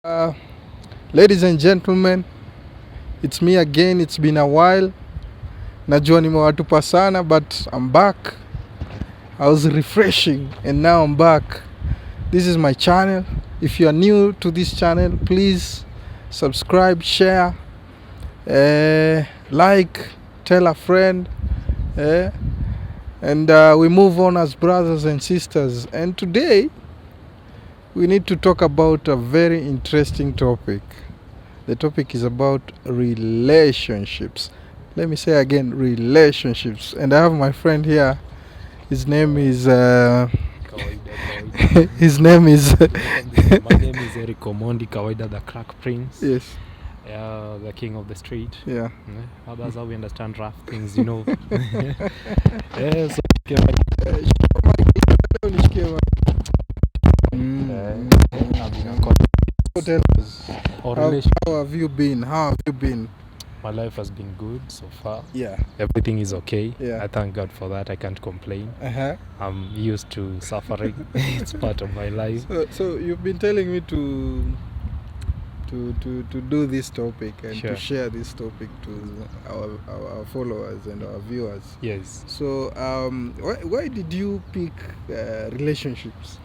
Uh, Ladies and gentlemen, it's me again. It's been a while. Najua nimewatupa sana, but I'm back. I was refreshing and now I'm back. This is my channel. If you are new to this channel, please subscribe, share, like, tell a friend, and we move on as brothers and sisters. And today we need to talk about a very interesting topic. The topic is about relationships. Let me say again, relationships. And I have my friend here. His name is his name is My name is Eric Omondi Kawaida, the crack prince. Yes. The king of the street. Yeah. That's how we understand rough things, you know. So Tell us, how have you been? my life has been good so far. Yeah. Everything is okay. Yeah. I thank God for that. I can't complain. Uh-huh. I'm used to suffering. It's part of my life. So you've been telling me to do this topic and Sure. to share this topic to our followers and our viewers. Yes. So why did you pick relationships?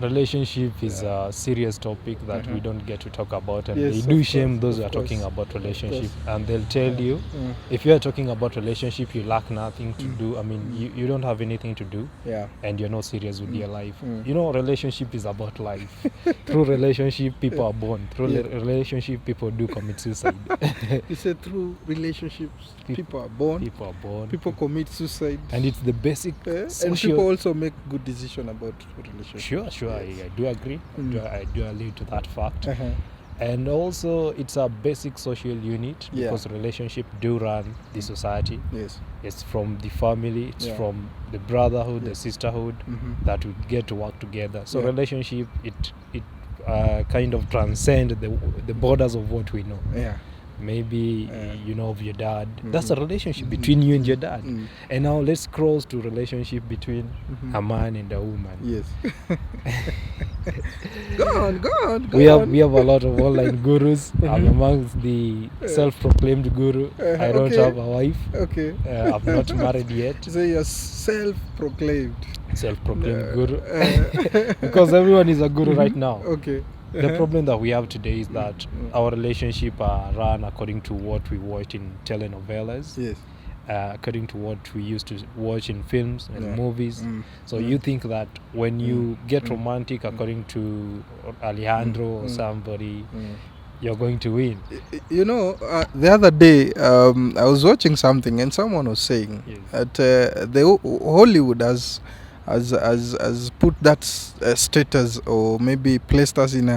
Relationship is a serious topic that we don't get to talk about, and Yes, they do of shame course, those who of are talking course, about relationship, course. and they'll tell you if you are talking about relationship, you lack nothing to do. I mean, you don't have anything to do, Yeah. and you're not serious with your life. Mm. You know, relationship is about life. Through relationship, people are born. Through Yeah. relationship, people do commit suicide. You said through relationships, people are born, People are born. people commit suicide, And it's the basic and social. people also make good decision about relationships. Sure, I do agree. I do allude to that fact. Uh-huh. And also it's a basic social unit, Yeah. because relationship do run the society. Yes. It's from the family, it's Yeah. from the brotherhood, Yeah. the sisterhood, Mhm. that we get to work together. So Yeah. relationship, it kind of transcend the borders of what we know. Yeah. Maybe you know of your dad. That's a relationship Mhm. between you and your dad. Mm. And now let's cross to relationship between Mhm. a man and a woman. Yes. Go on. We have a lot of online gurus. I'm amongst the self-proclaimed guru. I don't okay. have a wife. Okay. I'm not married yet. So you're self-proclaimed. Self-proclaimed guru. Because everyone is a guru right now. Okay. The problem that we have today is that our relationship are run according to what we watch in telenovelas. Yes. According to what we used to watch in films and Yeah. movies. Mm. So you think that when you get romantic according to Alejandro or somebody, you're going to win. You know, the other day I was watching something and someone was saying that Hollywood has put that status, or maybe placed us in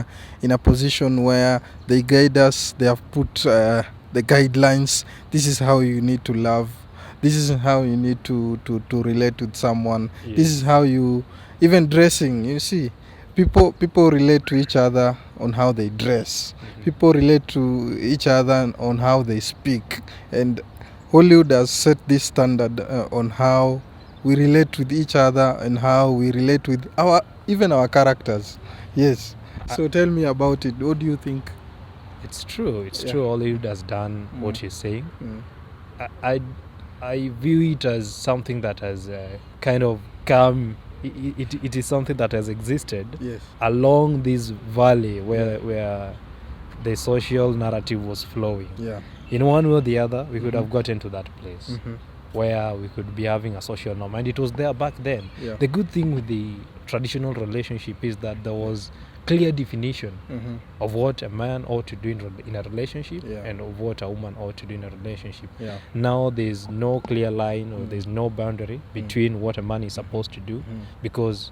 a position where they guide us. They have put the guidelines. This is how you need to love. This is how you need to relate with someone. Yes. This is how you, even dressing, you see, people relate to each other on how they dress. People relate to each other on how they speak. And Hollywood has set this standard on how we relate with each other and how we relate with even our characters. Yes. So tell me about it. What do you think? It's true. Hollywood has done what you're saying. I view it as something that has kind of come. It is something that has existed Yes. along this valley where the social narrative was flowing. Yeah. In one way or the other, we could have gotten to that place Mhm. where we could be having a social norm, and it was there back then. Yeah. The good thing with the traditional relationship is that there was clear definition Mhm. of what a man ought to do in a relationship, Yeah. and of what a woman ought to do in a relationship. Yeah. Now there's no clear line, or there's no boundary between what a man is supposed to do, because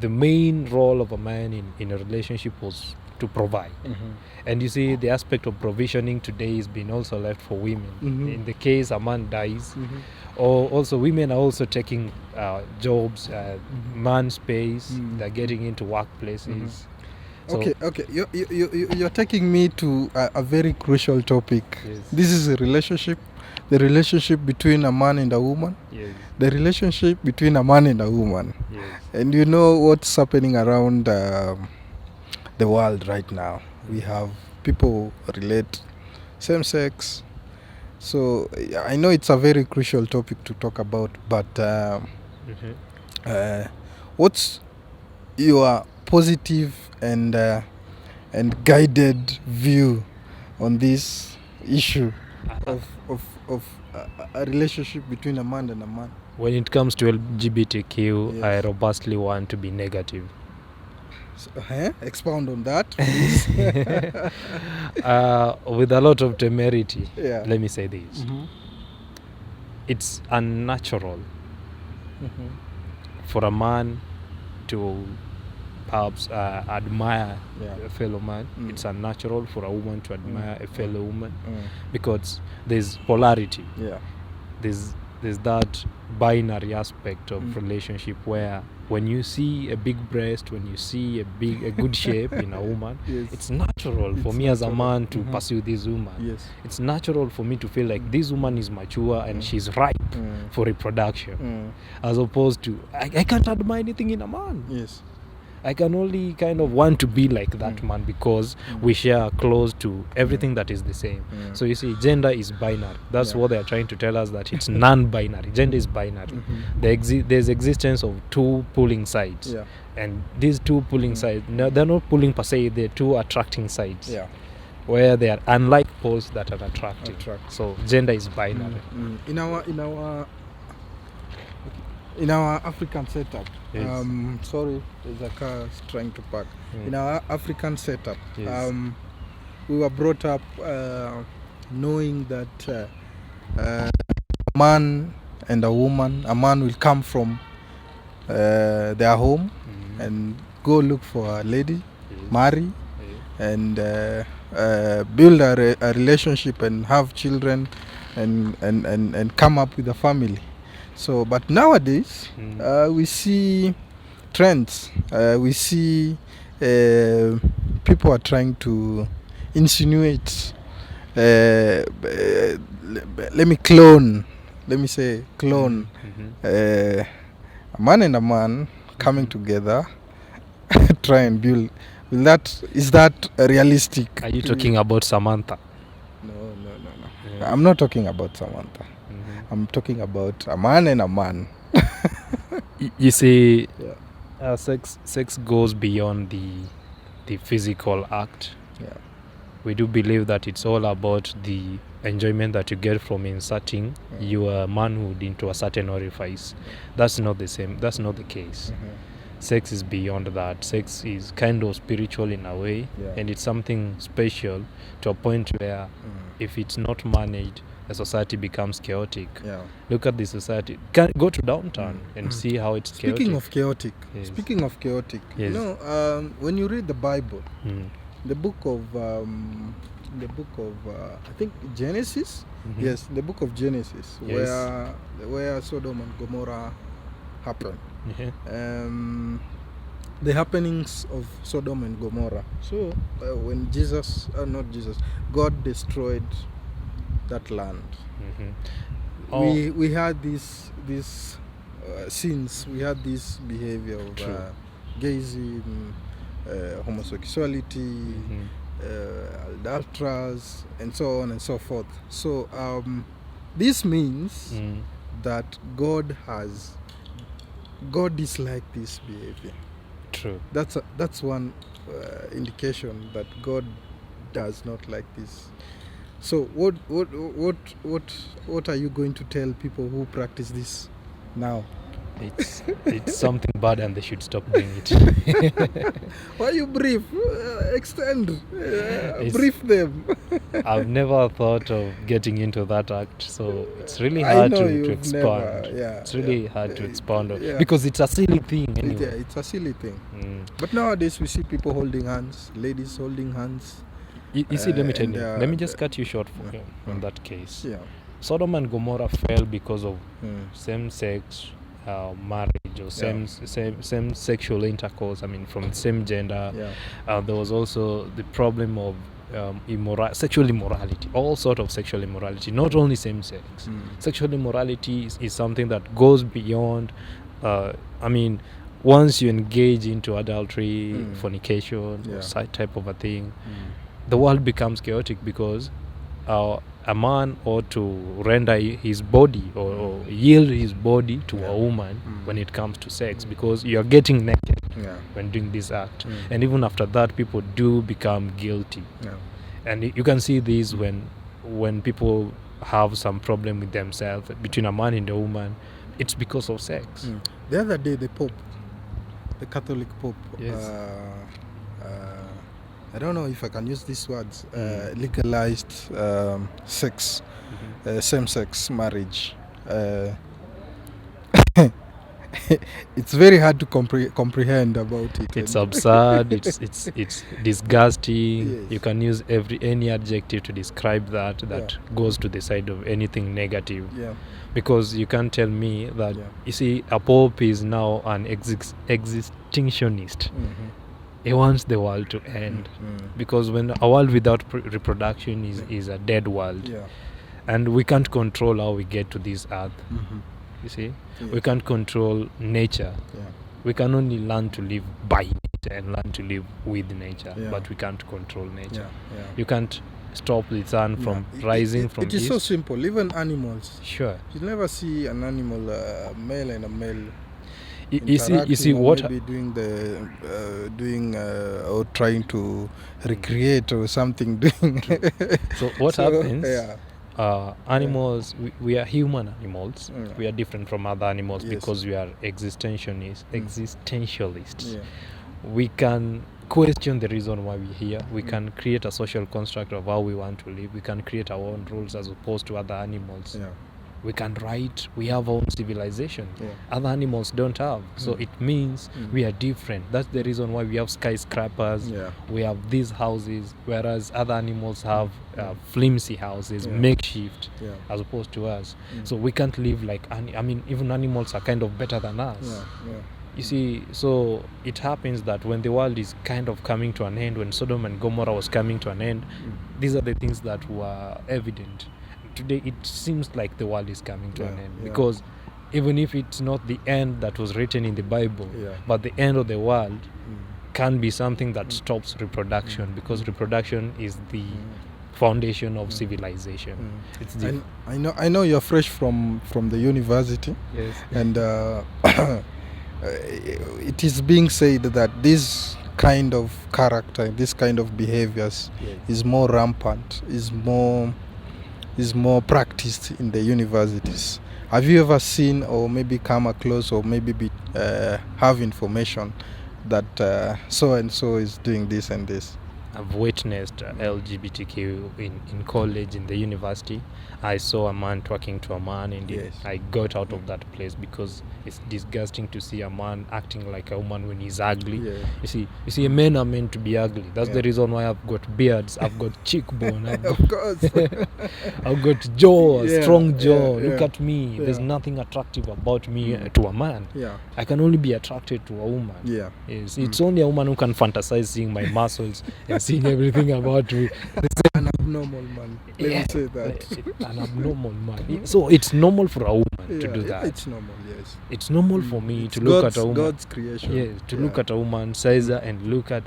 the main role of a man in a relationship was to provide. And you see, the aspect of provisioning today is being also left for women. In the case a man dies, or also women are also taking jobs, man space. They're getting into workplaces. So, Okay. You're taking me to a very crucial topic. Yes. This is a relationship, the relationship between a man and a woman, Yes. the relationship between a man and a woman. Yes. And you know what's happening around the world right now. We have people relate same sex. So I know it's a very crucial topic to talk about, but what's your positive and guided view on this issue of a relationship between a man and a man? When it comes to LGBTQ, Yes. I robustly want to be negative. So, expound on that, please. With a lot of temerity, Yeah. let me say this. It's unnatural for a man to perhaps admire a fellow man. It's unnatural for a woman to admire a fellow woman because there's polarity. Yeah. There's that binary aspect of relationship where when you see a big breast, when you see a good shape in a woman, Yes. it's natural for me as a man to pursue this woman. Yes. It's natural for me to feel like this woman is mature and she's ripe for reproduction, as opposed to I can't admire anything in a man. Yes. I can only kind of want to be like that man because we share close to everything that is the same. So you see, gender is binary. That's what they are trying to tell us, that it's non-binary. Gender is binary. There's existence of two pulling sides. Yeah. And these two pulling sides, they're not pulling per se, they're two attracting sides. Yeah. Where they are unlike poles that are attractive. So gender is binary. In our African setup, Yes. sorry, there's a car trying to park. In our African setup, Yes. we were brought up knowing that a man and a woman, a man will come from their home and go look for a lady, marry, and build a relationship and have children and come up with a family. So, but nowadays, we see trends. We see people are trying to insinuate. Let me say clone. A man and a man coming together, try and build. Is that realistic? Are you talking about Samantha? No. I'm not talking about Samantha. I'm talking about a man and a man. You see, sex goes beyond the physical act. Yeah. We do believe that it's all about the enjoyment that you get from inserting your manhood into a certain orifice. That's not the same. That's not the case. Sex is beyond that. Sex is kind of spiritual in a way, and it's something special to a point where if it's not managed, the society becomes chaotic. Yeah. Look at the society. Go to downtown and see how it's Speaking chaotic. of chaotic, Yes. when you read the Bible, Mm. the book of I think Genesis. Yes, the book of Genesis, Yes. where Sodom and Gomorrah happened. Yeah. The happenings of Sodom and Gomorrah. So when God destroyed that land. We had these sins. We had this behavior of gayism, homosexuality, adulterers, and so on and so forth. So this means that God dislikes this behavior. True. That's one indication that God does not like this. So what are you going to tell people who practice this now? It's something bad and they should stop doing it. Why you brief? Extend. Brief them. I've never thought of getting into that act, so it's really I hard know to you've expound. never, It's really hard to expound on yeah. because it's a silly thing anyway. It's a silly thing. But nowadays we see people holding hands, ladies holding hands. You see, let me tell and, you. Let me just cut you short on that case. Yeah. Sodom and Gomorrah fell because of same-sex marriage or same sexual intercourse. I mean, from the same gender. Yeah. There was also the problem of sexual immorality, all sort of sexual immorality, not only same-sex. Sexual immorality is something that goes beyond. once you engage into adultery, fornication, or such type of a thing, the world becomes chaotic, because a man ought to render his body or yield his body to a woman when it comes to sex, because you are getting naked when doing this act. And even after that, people do become guilty. And you can see this when people have some problem with themselves, between a man and a woman, it's because of sex. The other day, the Pope, the Catholic Pope, I don't know if I can use these words, legalized sex, same-sex marriage. It's very hard to comprehend about it. It's absurd. It's disgusting. Yes. You can use any adjective to describe that goes to the side of anything negative. Because you can't tell me that you see, a pope is now an existentialist. He wants the world to end, because when a world without reproduction is a dead world, and we can't control how we get to this earth. You see, we can't control nature. We can only learn to live by nature and learn to live with nature, but we can't control nature. You can't stop the sun from rising from it is east. So simple. Even animals. Sure. You never see an animal, male and a male. You see what maybe doing or trying to recreate or something. Doing. So what happens? Animals, we are human animals. We are different from other animals because we are existentialists. We can question the reason why we're here. We can create a social construct of how we want to live. We can create our own rules as opposed to other animals. We can write. We have our own civilization. Other animals don't have. So it means we are different. That's the reason why we have skyscrapers. We have these houses, whereas other animals have flimsy houses, makeshift, as opposed to us. So we can't live like, even animals are kind of better than us. You see, so it happens that when the world is kind of coming to an end, when Sodom and Gomorrah was coming to an end, these are the things that were evident. Today it seems like the world is coming to an end, because even if it's not the end that was written in the Bible, but the end of the world can be something that stops reproduction, because reproduction is the foundation of civilization. I know you're fresh from the university. And it is being said that this kind of character, this kind of behaviors is more rampant, is more practiced in the universities. Have you ever seen or maybe come across or maybe have information that so and so is doing this and this? I've witnessed LGBTQ in college, in the university. I saw a man talking to a man, and I got out of that place because it's disgusting to see a man acting like a woman when he's ugly. You see, men are meant to be ugly. That's the reason why I've got beards, I've got cheekbone, I've got jaw, strong jaw. Look at me. There's nothing attractive about me to a man. I can only be attracted to a woman. It's only a woman who can fantasize seeing my muscles and seeing everything about me. An abnormal man. Let me say that. An abnormal man. So it's normal for a woman to do that. It's normal, yes. It's normal for me to look at a woman. God's creation. Look at a woman, size her and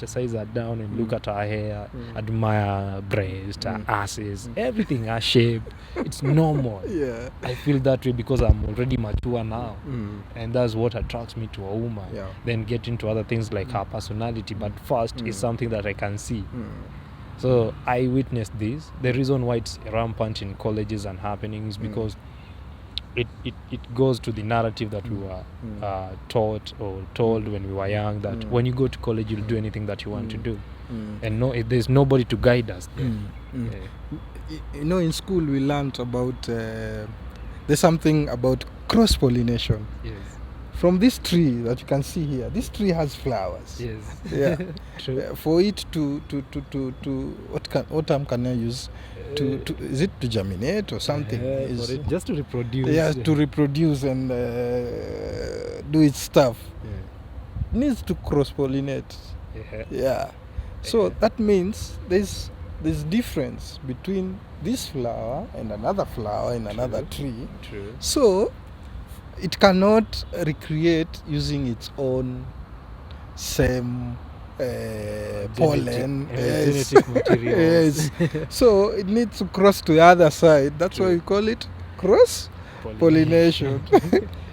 size her down and look at her hair, admire her breast, her asses, everything, her shape. It's normal. I feel that way because I'm already mature now. And that's what attracts me to a woman. Then get into other things like her personality. But first is something that I can see. So I witnessed this. The reason why it's rampant in colleges and happening is because it goes to the narrative that we were taught or told when we were young, that when you go to college you'll do anything that you want to do, and there's nobody to guide us there. You know, in school we learned about there's something about cross-pollination. From this tree that you can see here, this tree has flowers. True. For it to what term can I use? Is it to germinate or something? Just to reproduce. To reproduce and do its stuff. It needs to cross-pollinate. So that means there's difference between this flower and another flower in another tree. True. So it cannot recreate using its own same pollen. Genetic materials. Yes. So it needs to cross to the other side. That's why we call it cross pollination.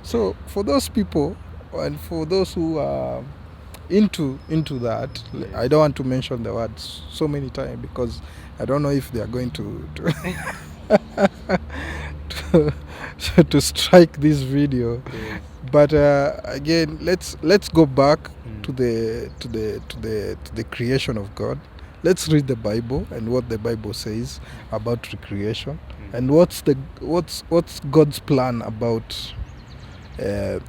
So for those people and for those who are into that, I don't want to mention the words so many times because I don't know if they are going to to strike this video. Yes. But again, let's go back to the creation of God. Let's read the Bible and what the Bible says about recreation and what's God's plan about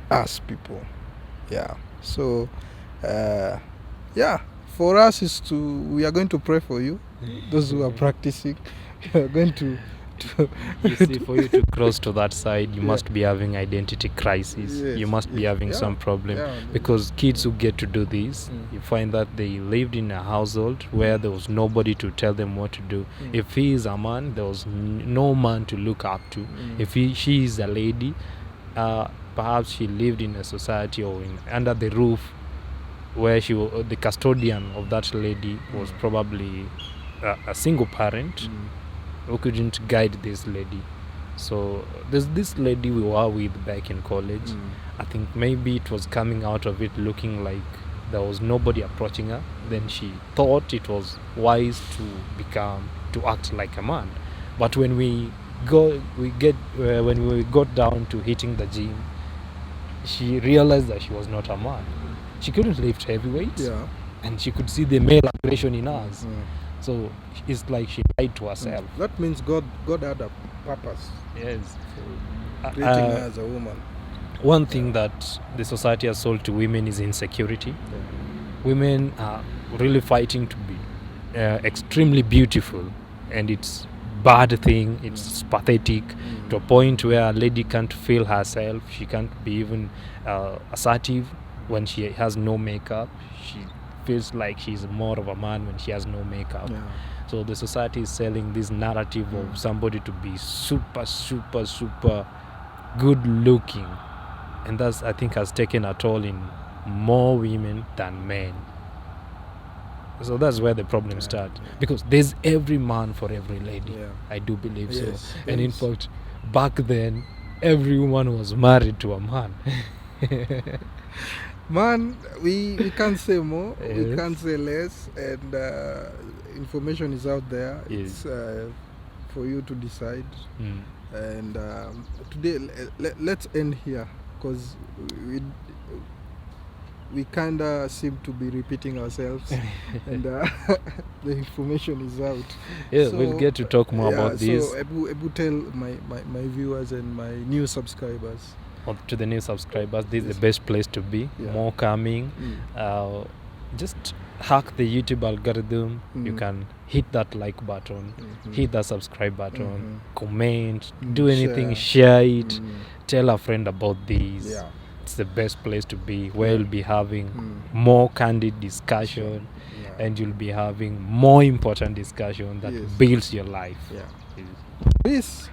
us people. Yeah. So for us we are going to pray for you, those who are practicing. We are going to You see, for you to cross to that side, you must be having identity crisis. Yes, you must be having some problem because kids who get to do this, you find that they lived in a household where there was nobody to tell them what to do. If he is a man, there was no man to look up to. If she is a lady, perhaps she lived in a society or under the roof where the custodian of that lady was probably a single parent who couldn't guide this lady. So there's this lady we were with back in college. I think maybe it was coming out of it looking like there was nobody approaching her. Then she thought it was wise to act like a man. But when we got down to hitting the gym, she realized that she was not a man. She couldn't lift heavy weights, and she could see the male aggression in us. So it's like she lied to herself. That means God had a purpose. Yes. For creating her as a woman. One thing that the society has sold to women is insecurity. Women are really fighting to be extremely beautiful, and it's bad thing. It's pathetic to a point where a lady can't feel herself. She can't be even assertive when she has no makeup. She feels like she's more of a man when she has no makeup. So the society is selling this narrative of somebody to be super good looking, and that's, I think, has taken a toll in more women than men. So that's where the problem starts, because there's every man for every lady. I do believe so. And in fact, back then every woman was married to a man. Man, we can't say more, we can't say less, and information is out there. It's for you to decide. And today, let's end here, because we kind of seem to be repeating ourselves, and the information is out. So, we'll get to talk more about this. So, Ebu, tell my viewers and my new subscribers. To the new subscribers, this is the best place to be. More calming. Just hack the YouTube algorithm. You can hit that like button, hit that subscribe button, comment, do anything, share it, tell a friend about this. It's the best place to be, where you'll be having more candid discussion, and you'll be having more important discussion that builds your life. Peace.